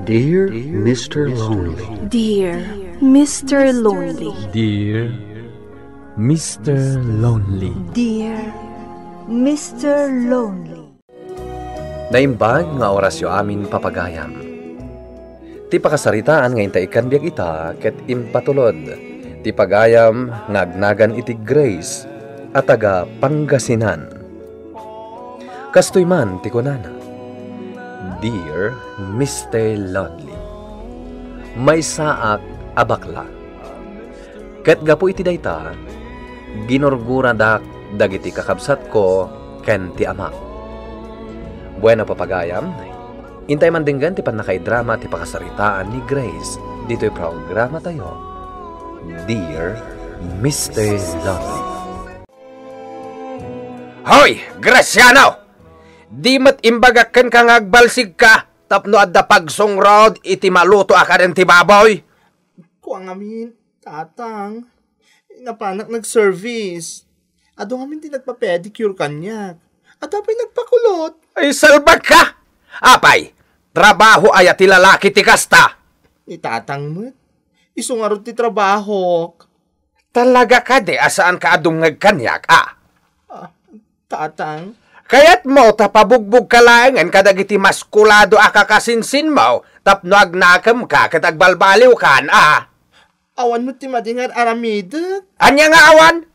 Dear Mr. Lonely. Dear Mr. Lonely. Dear Mr. Lonely. Dear Mr. Lonely. Naimbag nga orasyo amin papagayam. Ti pakasaritaan nga intaikan biag ita ket impatulod. Ti pagayam ngagnagan iti Grace at taga Pangasinan. Kastoy man ti kunana. Dear Mr. Lonely, may saak abakla. Ket gapo iti dayta, ginorgura dak dagiti kakabsat ko ken ti ama. Buena papagayam, intay man dinggan ti panakaidrama ti pakasaritaan ni Grace dito'y programa tayo. Dear Mr. Lonely. Hoy, Graciano! Di mat imbagakan ka ngagbalsig ka, tapno adda pagsungrod, iti maluto akaden ti baboy. Kuang amin, tatang. Napanak nag-service. Ado amin di nagpa-pedicure kanyak. At apay nagpakulot. Ay, salbag ka! Apay, trabaho ay ti lalaki ti kasta. Ni tatang mo't, isungarot ti trabaho. Talaga ka de, asaan ka adungag kanyak, Tatang? Kaya't mo tapabugbog ka laangan kadagiti maskulado akakasinsin mo, tapno agnakam ka katagbalbaliw kan, Awan mo ti madingar aramidet. Anya nga awan?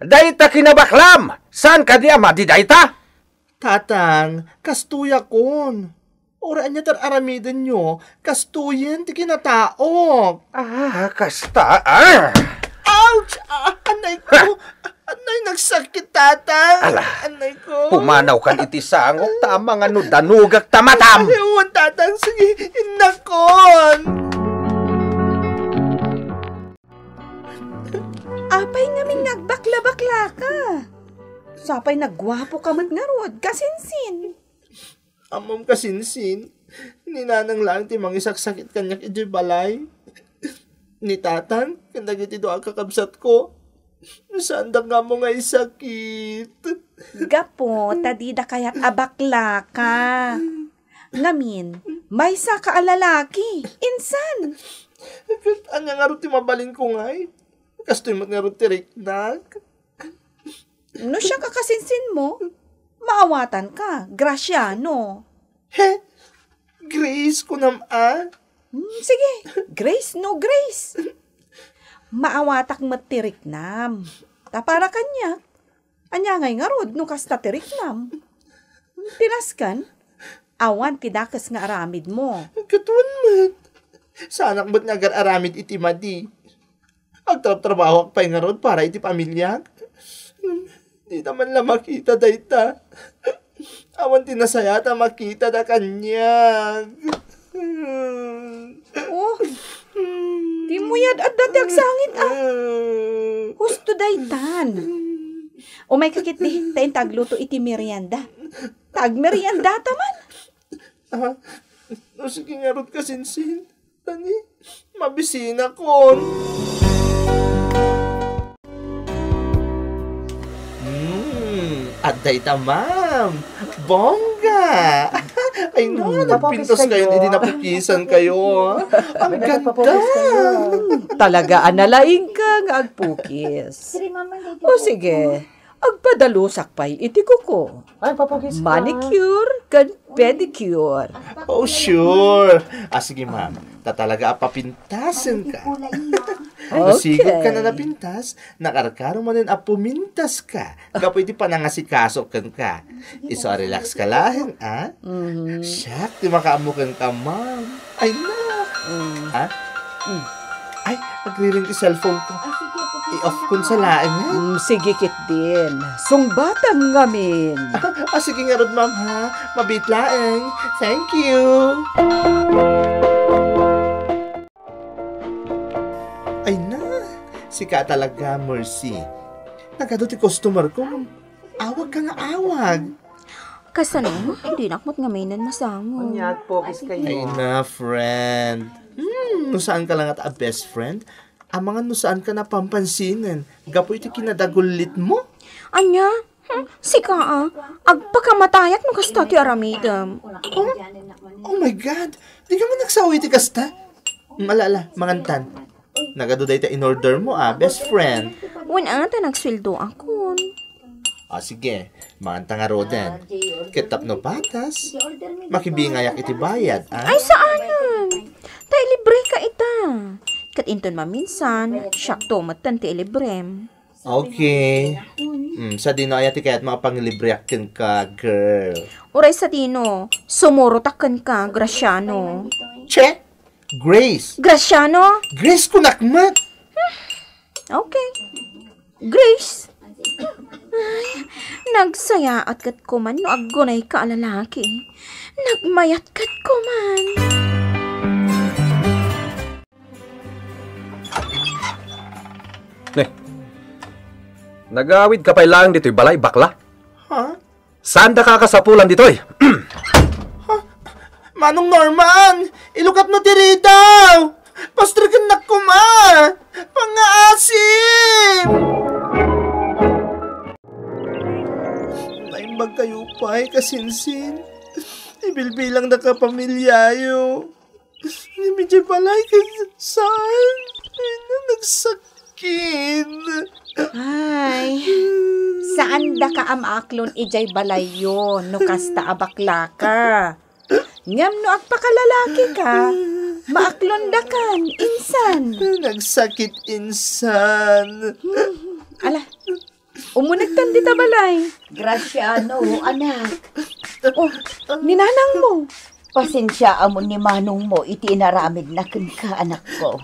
Dayta kinabaklam! Saan ka di ama di dayta? Tatang, kastuya kon. Oraan niya tar aramiden nyo, kastuyen ti kinataok. Kasta, Ouch! Anay ko! Anay, nagsakit, tatang! Ala, anay ko! Pumanaw kan iti sangok, tama nga no danugak tamatam! Ayawan, tatang! Sige, inakon! Apay ngaming nagbakla-bakla ka. Sapay nagwapo ka magnarod, kasinsin. Amam kasinsin, ninanang lang ti mangisaksakit kanyak iti balay. Ni tatang, kanagiti do ang kakabsat ko. Saan da nga mo nga isakit? Gapo, tadida kaya't abakla ka. Ngamin, may sa ka alalaki. Insan. Anya nga rin ti mabalin ko ngay. Kastoy mat nga rin ti riknag. No siya kakasinsin mo, maawatan ka, Graciano. He? Grace ko naman. Sige, Grace no Grace. Maawatak matirik nam. Tapara kanya. Anya ngay nga rod no kasta tirik nam. Tinaskan, awan tidakas nga aramid mo. Katuan mat. Sanak ba't nga aramid iti madi? Agtrap-trabaho akpay nga rod para iti pamilya. Di naman lang makita dayta. Awan tinasayata makita da kanyag. Oh, di mo yad at dati agsangit Husto daytan. O may kakit di, tayo tagluto iti merienda. Tag merienda taman. Sige nga rod kasinsin. Tani, mabisina kon. At dayta, ma'am. Bongga! Ay no, nagpintos kayo, hindi napukisan kayo. Ang ganda! Talaga analaing ka nga agpukis. O sige, agpadalusak pa'y iti kuko. Manicure kan pedicure. Oh, sure. Sige, ma'am. Tatalaga papintasin ka. Nasigod ka na napintas, nakarkaro mo rin pumintas ka. Pwede pa nangasikaso kan ka. Iso relax ka lahin, Siyak, di makaamukan ka, ma'am. Ay, na. Ay, magriring yung cellphone ko. I-off kun sa lain, Sige kit din. Sungbatan ngamin. Sige nga rod, ma'am, ha? Mabit laeng. Thank you. Ay na, sika talaga, Mercy. Nagado ti customer ko. Awag ka nga awag. Kasano? Hindi nakmot nga mainan masango. Anyag, pokis kayo. Ay na, friend. Nusaan ka lang at a best friend? Ang mga nusaan ka na pampansinin. Gapo iti kinadagulit mo? Anya, Sika agpakamatayat no kasta ti aramidam. Oh my God! Di ka man nagsawi ti kasta? Malala, mangantan. Nagaduday ta in order mo best friend. Wen ata nagsweldo akon. Sige, manganta nga roden. Ketap no patas. Makibingayak iti bayad, Ay saanan? Tay libre ka ita. Kat inton maminsan, syakto matan ti librem. Okay. Sa dino ayati kaya't mga panglibreakin ka, girl. Uray sa dino, sumorotakan ka, Graciano. Che? Grace. Graciano? Grace kunakmat. Okay. Grace. Ay, nagsayaat kat ko man no aggunay ka alalaki. Nagmayat kat ko man. Nagawid ka pa lang dito'y balay, bakla? Ha? Saan da kakasapulan dito'y? Manong Norman! Ilukat mo diri daw! Pastrikan na ko, ma! Pangaasim! Naimbag kayo pa'y kasinsin. Ibilbilang na kapamilyayo. Medyo balay ka saan? Nagsakit. Ay, saan da ka amaklon ijay balayo no kasta abakla ka? Ngam no agpakalalaki ka, maaklon da kan, insan. Nagsakit insan. Ala, umunagtan dita balay. Graciano, anak. Oh, ninanang mo. Pasensya amon ni manong mo, iti inaramid na ka, anak ko.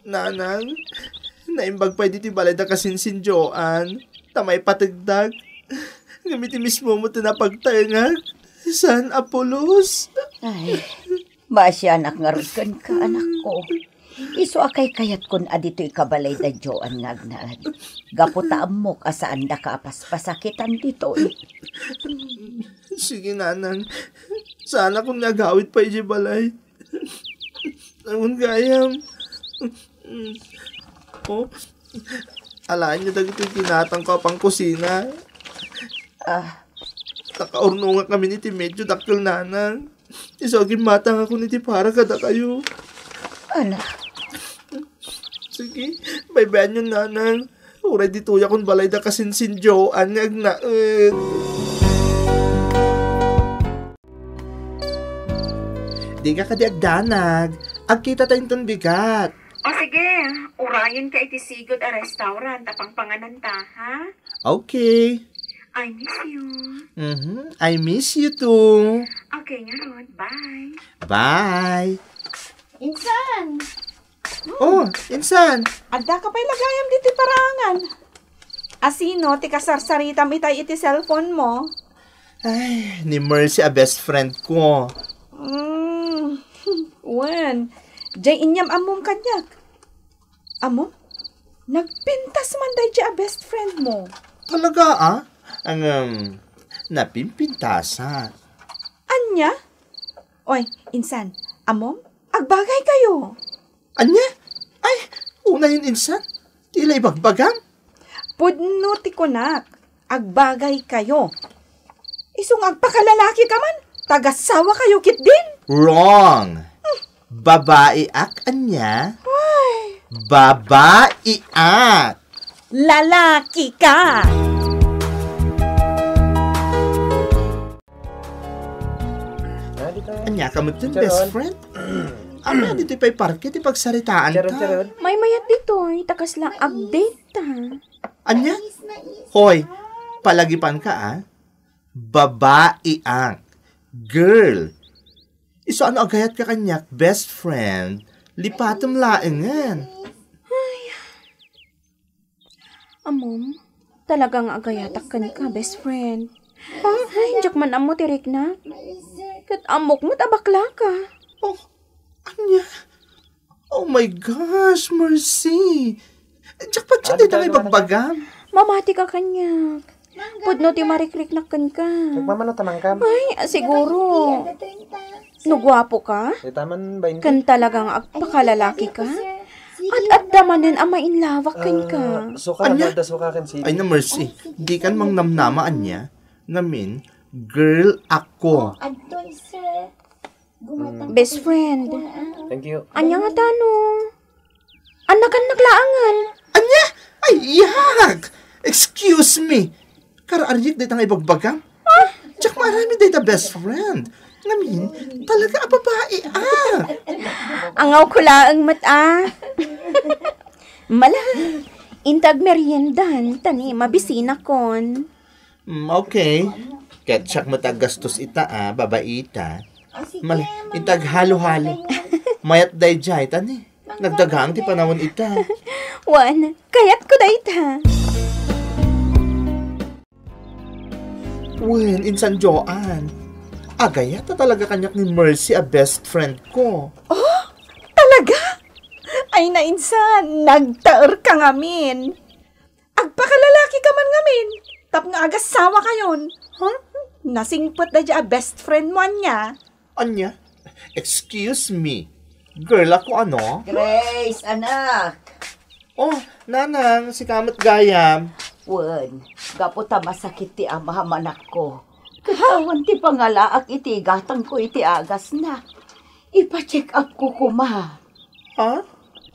Nanang, naimbag pa dito balay da kasinsin Joan. Tamay patagdag. Gamiti mismo mo tinapagtayangag. San Apolos? Ay, masya anak nga rugan ka, anak ko. Iso akay kayat kun adito ikabalay da Joan nga agnaad. Gaputaam mo kasaan da ka paspasakitan dito eh. Sige, nanang. Sana kung nagawit pa iji balay. Namun gayam. Oh, alaan niyo dagito yung tinatang ko pang kusina. Nakaurno nga kami niti medyo dakil nanang. Isogin matang ako niti para kada kayo. Anak. Sige, baybayan yun nanang. Uray dituya kung balay da kasinsin Joan nga agnaad. Di ka kadiagdanag. Agkita tayong ton bigat. O sige, urayan ka iti sigod a restaurant tapang pangananta, ha? Okay. I miss you. I miss you too. Okay nga ron, bye. Bye. Insan, Oh, insan. adda ka pa'y lagayam diti parangan. Asino, ti kasarsaritam itay iti cellphone mo. Ay, ni Mercy a best friend ko. Wen, jay inyam amom kanyak. Amom? Nagpintas man day jay a best friend mo. Talaga Ang napimpintasa. Anya? Oy, insan, amom? Agbagay kayo. Anya? Ay, una yun insan. Tila ibagbagam. Pudno ti kunak, agbagay kayo. Isong agpakalalaki ka man, tagasawa kayo kit din. Wrong. Babae ak, anya? Babae ak. Lalaki ka. Anya ka mo dun, best friend? Ama, dito pa'y parke, ti pagsaritaan ta. May mayat dito, takas lang update ta. Anya? Hoy, palagipan ka Babae ang. Girl. Iso ano agayat ka kanyak, best friend. Lipatom laengan. Amom, talagang agayatak ka ni ka, best friend. Ay, jak man amo tirik na. Kat amok mo tabakla ka. Oh, anya? Oh my gosh, Mercy. Diyak pa siya dito may bagbagam. Mamati ka kanyak. Pudno ti marikliknakan ka. Nagmamano tamang kam. Ay, siguro. No, gwapo ka? Taman ba Kan talagang agpakalalaki ka? At damanan ang mainlawak kan ka. Suka, Anya? da suka kan si... Ay na mercy, di kan mang namnamaan niya. Ngamin, girl ako. Best friend, Thank you. anya nga tanong. Anak kan naglaangan. Anya? Ay, yak! Excuse me. Karaarjik day tang ibagbagam? Tsak marami day ta best friend. Ngamin, talaga a babae Angaw ko laang mata. Mala, intag meriendan, tani mabisina kon. Okay. Ket tsak matagastos ita babaita. Mal, intag halo-halo. Mayat day jay, tani. Nagdagang ti panahon ita. Wan, kayat ko dayta. Wen, insan Joan. Agaya ta talaga kanyak ni Mercy a best friend ko. Talaga? Ay nainsan, nagtaer ka ngamin. Agpakalalaki ka man ngamin. Tap nga agas sawa kayon. Huh? Nasingpot na dya best friend mo niya. Anya? Excuse me. Girl ako ano? Grace, anak. Oh, nanang, si Kamat Gayam. Wen, gaputa masakit ti amahamanak ko. Katawan ti pangalaak iti gatang ko iti agas na. Ipa-check up ko kuma. Ha?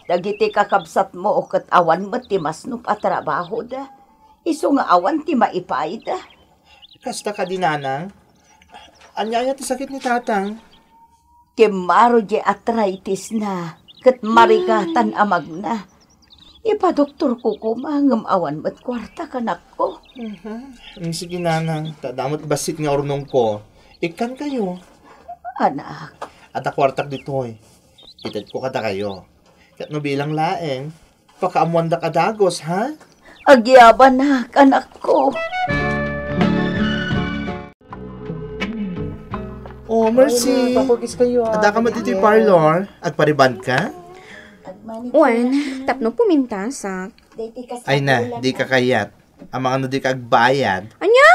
Dagiti kakabsat mo o kat awan mo ti masnup at trabaho da. Iso nga awan ti maipay da. Kasta ka din, nanang. Anya ti sakit ni tatang. Kimaro di arthritis na. Kat marigatan amag na. Ipa-doktor ko kumangam awan mo't kwarta kanak ko. Sige, nanang. Tadamot basit nga ornong ko. Ikan kayo. Anak, At akwartak ditoy. Itad ko kada kayo. Kat no bilang laeng. Pakaamuan da kadagos, ha? agyaban na anak ko. Oh, Mercy. Papugis kayo Ada ka mo dito yung parlor. At pariband ka? Wan, tapno pumintasak. Ay na, di ka kayat. Ang mga ano di ka agbayad. Anya?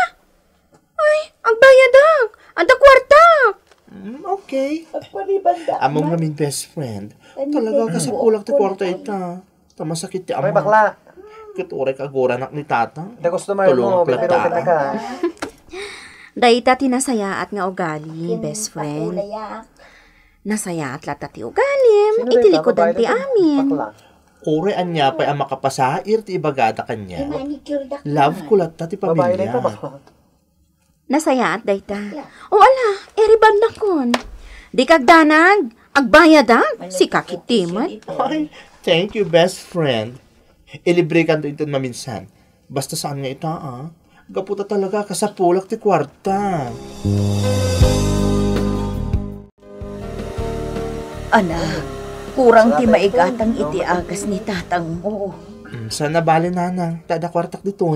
Ay, ang bayadak. Anda kwarta. Okay. Among namin best friend. Talaga kasi kulang ti kwarta ita. Tamasakit ti Ay, amang. bakla. Kituray ka goranak ni tata. Da customer mo, Tulong pero plata. kita ka. Dayta tinasaya at nga ugali, best friend. Nasaya at lata ti ugalim. Itilikodan ti amin. Bakla. Ore anya pa ang makapasair ti ibagada kanya. Love ko latta ti Babae na ito, pamilya. bakla. Nasaya at dayta. O ala, eriban na kon. Di kagdanag, agbayadag, si kakitiman. Ay, thank you, best friend. Ilibre ka ito maminsan. Basta saan nga ita, Gaputa talaga kasapulak ti kwarta. Anak, kurang ti maigatang iti agas ni tatang mo. Sana bali, nanang. Tada kwartak dito,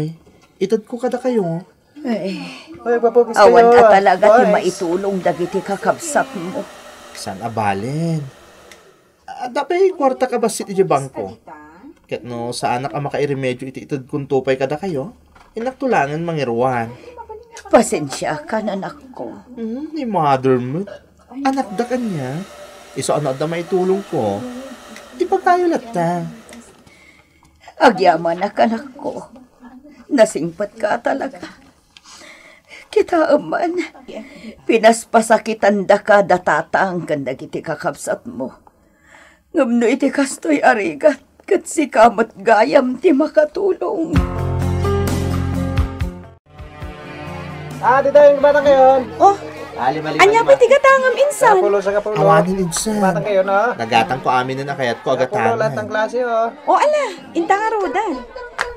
Itad ko kada kayo. Ay, Ay, papugis kayo. awan at talaga ti Boys. maitulong dagiti kakabsat mo. Sana balin. Dapay kwarta ka ba si iti bangko? Ket no, sa anak ang makairemedyo iti itad kung tupay kada kayo, inaktulangan mangiruan. Pasensya ka, anak ko. Ni mother mo. Anak da kanya. Iso ano da maitulong ko. Di pa tayo lata. Agyaman na anak ko. Nasingpat ka talaga. Kita aman, pinaspasakitan da ka datatang kanda kiti kakabsat mo. Ngamno iti kastoy arigat, kat si Kamat Gayam ti makatulong. Dito yung batang kayo. Oh, anya pa tigatangam insan. Kapulo sa kapulo. Awanin insan. Batang kayo, no? Nagatang ko amin na nakayat ko Kapulo lahat ng agatangan. klase, oh. O ala, inta nga rodan.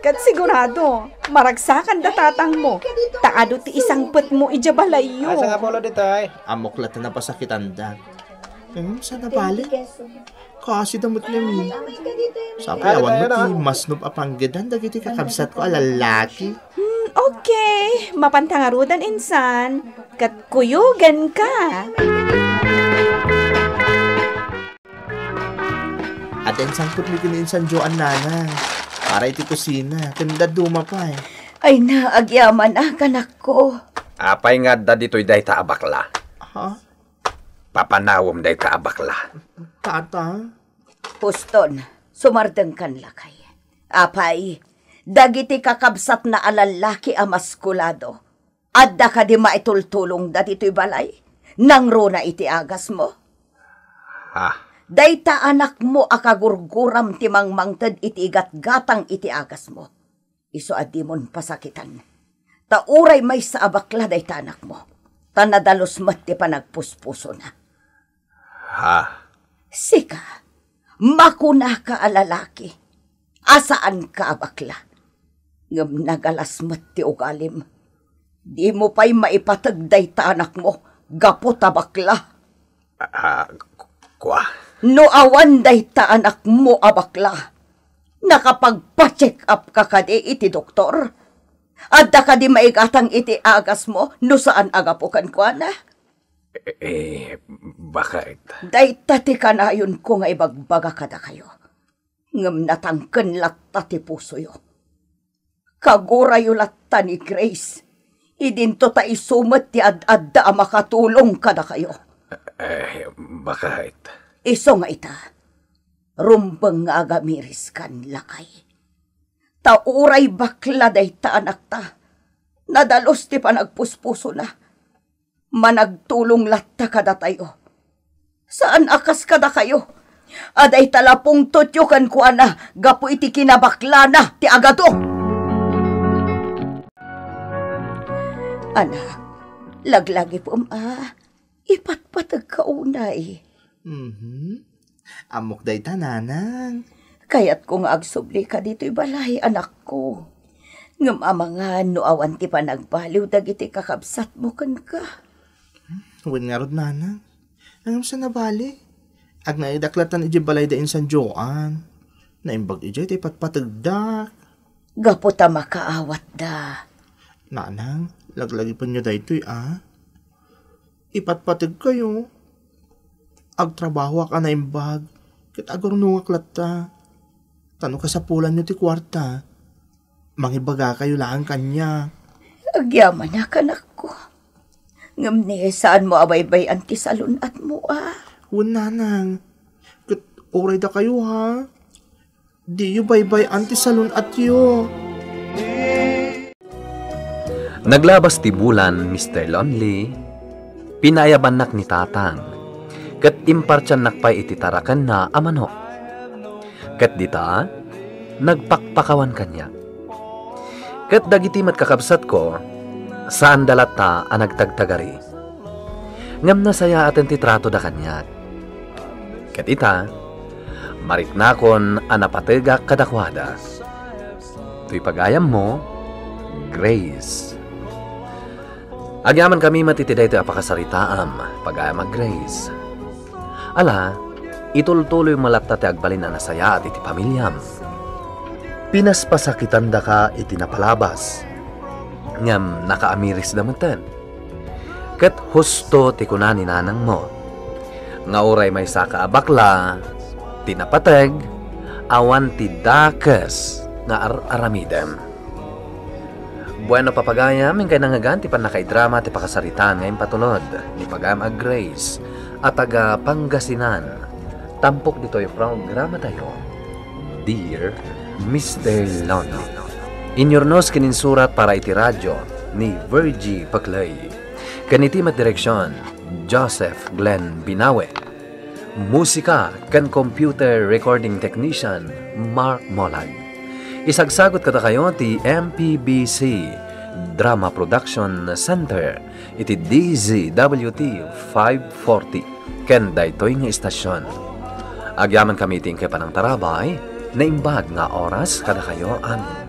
Kat sigurado, maragsakan datatang mo. Taado ti isang put mo ijabalayo. Ay, sa kapulo dito, ay. Amok lata na pasakitan da. Sana bali? Kasi damot namin. Sabi awan mo ti masnub apanggedan dagiti kakabsat ko alalaki. Okay, mapantangarudan insan. Kat kuyugan ka. At ang sangkot mi kininsan Joan nana. Para iti kusina. Kanda duma pa Ay na, agyaman na anak ko. Apay nga da dito'y day ta abakla. Ha? Papanawom day ta abakla. Tata? Puston, Sumardeng kan lakay. Apay, dagiti kakabsat na alalaki a maskulado. Adda ka di maitultulong da dito'y balay. Nang rona iti agas mo. Dayta anak mo akagurguram ti mangmangted iti igat-gatang iti agas mo. Iso adimon pasakitan. Tauray may sa abakla dayta anak mo. Tanadalos mat ti panagpuspuso na. Sika, makuna ka alalaki. Asaan ka abakla? Ngam nagalas mat ti ugalim. Di mo pa'y maipatag dayta anak mo. Gapot abakla. Kwa? No awan dayta anak mo abakla. Nakapagpa-check up ka kadi iti doktor. Adda ka di maigatang iti agas mo no saan agapukan ko na? Bakit? Dayta ti kanayon ko nga ibagbaga kada kayo. Ngam natangken latta ti puso yo. Kagurayo latta ni Grace. Idinto ta isumet ti ad-adda makatulong kada kayo. Bakit? Iso nga ita. Rumbeng nga agamiris kan lakay. Tauray bakla dayta anak ta. Nadalos ti panagpuspuso na. Managtulong latta kada tayo. Saan akas kada kayo? Aday talapong tutyo kan kuana. Gapo iti kinabakla na ti agado. Anak, laglagi po ipatpatag ka unay. Amok dayta nanang. Kaya't kung agsubli ka dito'y balay, anak ko. Ngam amangan no awan ti panagbaliw dagiti kakabsat mo kan ka. Huwag nga rod nanang. Nangam sa nabali. Ag naidaklatan iji balay da insan Joan. Naimbag iji ti patpatagdak. Gapo ta makaawat da. Nanang, laglagi pa niyo daytoy Ipatpatag kayo. Agtrabaho ka na imbag. Kat agorunungak latta. Tanong ka sa pulan niyo ti kwarta. Mangibaga kayo lang kanya. Agyaman na kanak ko. Ngam ni saan mo abaybay anti salon at mo Huwag nanang. Kat oray da kayo Di yu baybay anti salon at yo. Naglabas ti bulan, Mr. Lonely. Pinayabanak ni tatang. Kat impartyan nakpay iti tarakan na amano. Kat dita, nagpakpakawan kanya. Kat dagiti mat kakabsat ko, saan dalata ang nagtagtagari. Ngam nasaya atin ti trato da kanya. Kat ita, mariknakon anapatega kadakwada. Tuy pagayam mo, Grace. Agyaman kami matitiday ito apakasaritaam pagayam mag Grace. Ala, itultuloy malatta ti agbalin na nasaya at iti pamilyam. Pinaspasakitan da ka iti napalabas. Ngam nakaamiris damutan. Kat husto ti kunani nanang mo. Nga oray may saka abakla, tinapateg, awan ti dakes nga aramidem. Bueno papagayam, yung kay nangagan ti panakaidrama ti pakasaritan ngayon patulod ni pagayam ag Grace at taga Pangasinan. Tampok dito yung programa tayo. Dear Mr. Lono. Inyornos kininsurat para iti radyo ni Virgie Paclay. Kaniti mat direksyon, Joseph Glenn Binawe. Musika kan computer recording technician, Mark Molag. Isagsagot kada kayo ti MPBC Drama Production Center iti DZWT 540 ken daytoy nga istasyon. Agyaman kami ting kay panang tarabay na imbag nga oras kada kayo amin.